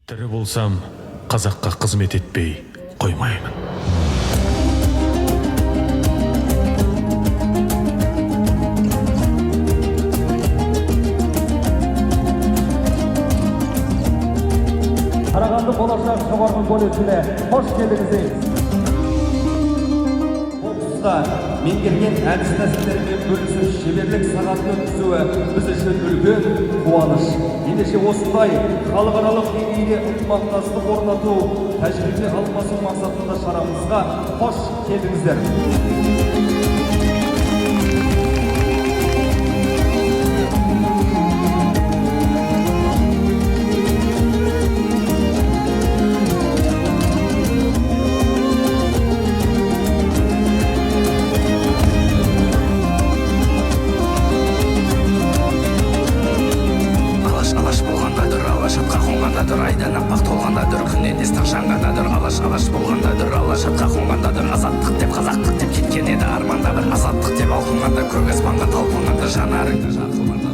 Тірі болсам, қазаққа қызмет етпей қоймаймын. Қарағанды болашақ жоғарғы колледжіне қош келдіңіз. Бұл тұста меңгерген әдіс тәсілдерімен бөлісіп шеберлік сағатын өткізуі біз үшін үлкен қуаныш. Ендеше осындай халықаралық деңгейде ынтымақтастық орнату, тәжірибе алмасу мақсатында шарамызға қош келдіңіздер. Алашатқа қонғандадыр, айдан аппақ толғандадыр, күннен естақ жанғандадыр. Алаш болғандадыр, алашатқа қонғандадыр. Азаттық деп, қазақтық деп кеткен еді арманда бір. Азаттық деп алқынғанда, көк аспанға талпынғанда жанарыңды жарқылманда.